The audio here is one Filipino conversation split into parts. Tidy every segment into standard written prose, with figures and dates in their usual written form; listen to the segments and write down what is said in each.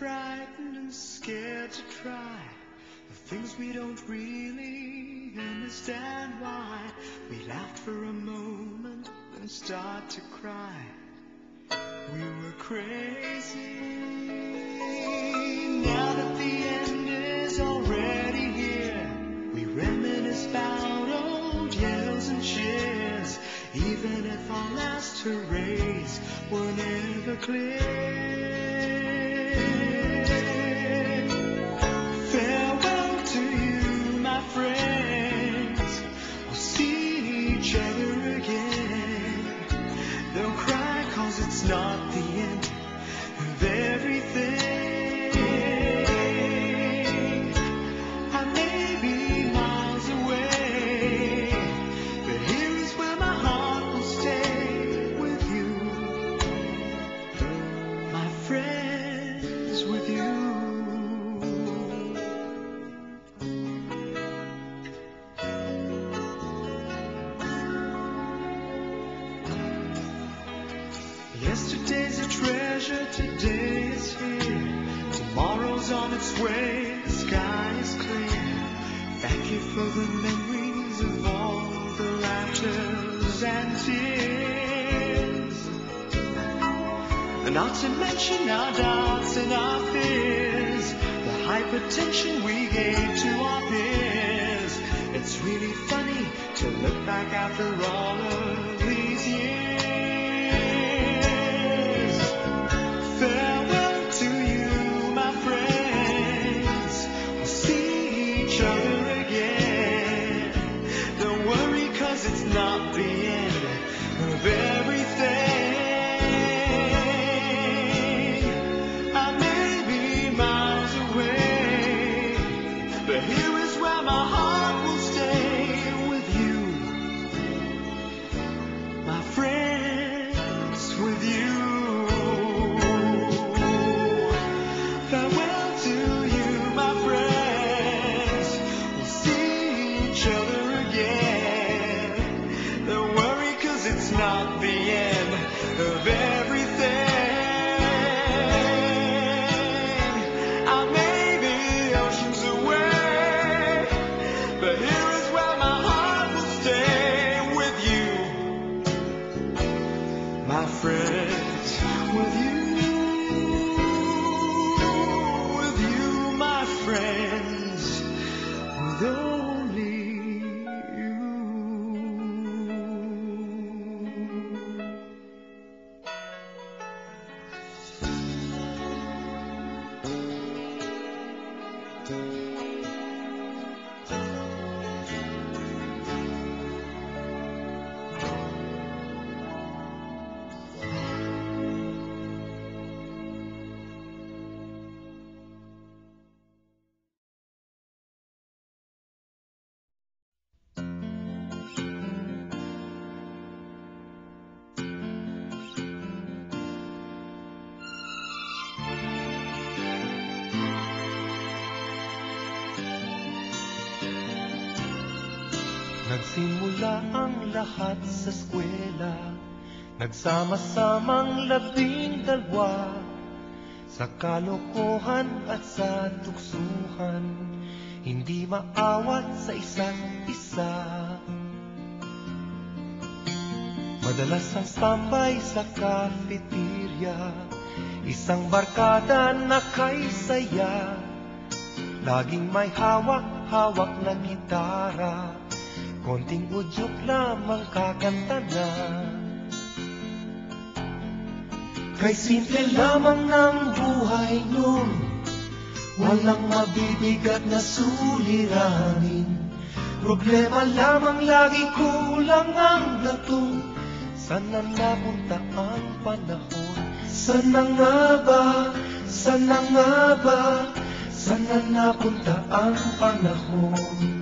frightened and scared to try the things we don't really understand why. We laughed for a moment, then start to cry. We were crazy. Now that the end is already here, we reminisce about old yells and cheers, even if our last hurrays were never clear. Farewell to you, my friends. We'll see each other again. Don't cry, 'cause it's not the end of everything. I may be miles away, but here is where my heart will stay with you, my friends, with you. Yesterday's a treasure, today is here. Tomorrow's on its way, the sky is clear. Thank you for the memories of all the laughters and tears. And not to mention our doubts and our fears, the hypertension we gave to our peers. It's really funny to look back after all of these years. Farewell to you, my friends. We'll see each other again. Don't worry, 'cause it's not the end of everything. I may be miles away, but here is where my heart will stay with you, my friends, with you. Farewell to you, my friends. We'll see each other again. Don't worry, 'cause it's not the end of everything. I may be oceans away, but here is where my heart will stay with you, my friends, with you. With you, my friends, with only you. Nagsimula ang lahat sa eskwela, nagsama-samang 12 sa kalokohan at sa tuksuhan, hindi maawat sa isa't isa. Madalas ang tambay sa cafeteria, isang barkada na kay saya, laging may hawak-hawak na gitara, konting udyok lamang kakanta na. Kay simple lamang ng buhay nun, walang mabibigat na suliranin. Problema lamang lagi, kulang ang latong. Sana napunta ang panahon? Sana nga ba? Sana nga ba? Sana napunta ang panahon?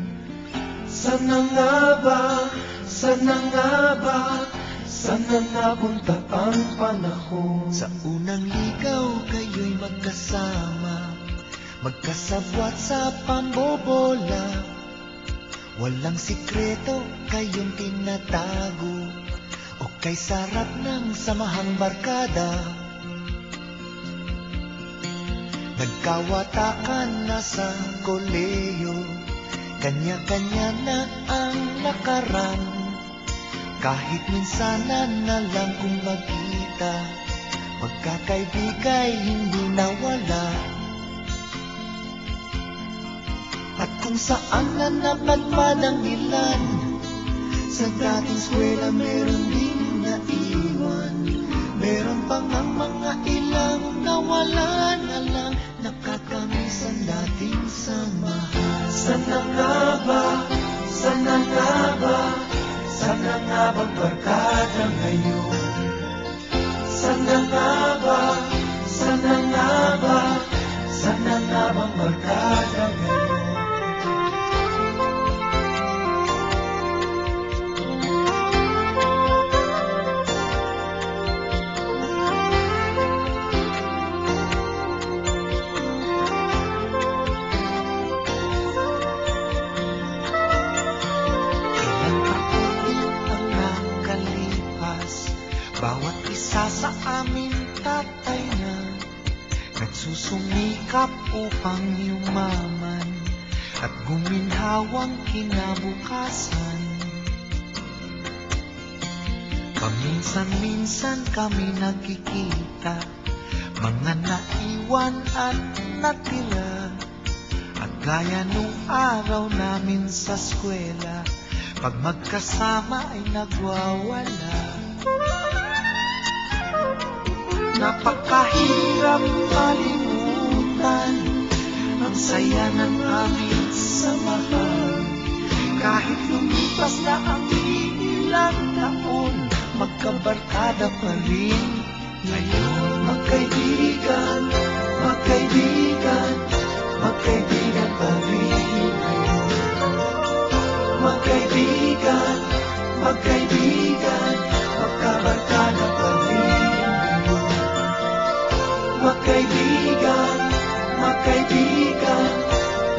Sana nga ba? Sana nga ba? Sana napunta ang panahon? Sa unang ligaw kayo'y magkasama, magkasabwat sa pambobola. Walang sikreto kayong tinatago, o kay sarap ng samahang barkada. Nagkawatakan na sa koleyo, kanya-kanya na ang lakaran. Kahit minsanan na lang kung magkita, magkakaibigay hindi nawala. At kung saan na napadpad ang ilan, sa dating eskwela meron din naiwan. Meron pang ang mga ilang nawala na lang, nakakamiss ang dating samahan. Sana nga ba, sana nga ba, sana nga bang barkada ngayon? Sana nga ba, sana nga ba, sana nga bang barkada ngayon? Bawat isa sa amin tatay na nagsusumikap upang yumaman at guminhawang kinabukasan. Paminsan-minsan kami nagkikita, mga naiwan at natira. At gaya nung araw namin sa eskwela, pag magkasama ay nagwawala. Napakahirap kalimutan ang saya ng aming samahan. Kahit lumipas na ang ilang taon, magkabarkada pa rin ngayon. Magkaibigan, magkaibigan, magkaibigan pa rin ngayon. Magkaibigan, magkaibigan, magkabarkada pa rin. Magkaibigan, magkaibigan,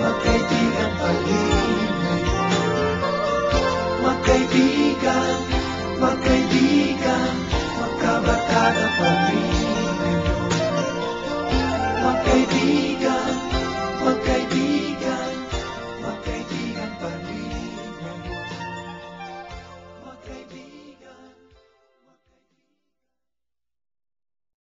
magkaibigan pa rin ngayon. Magkaibigan,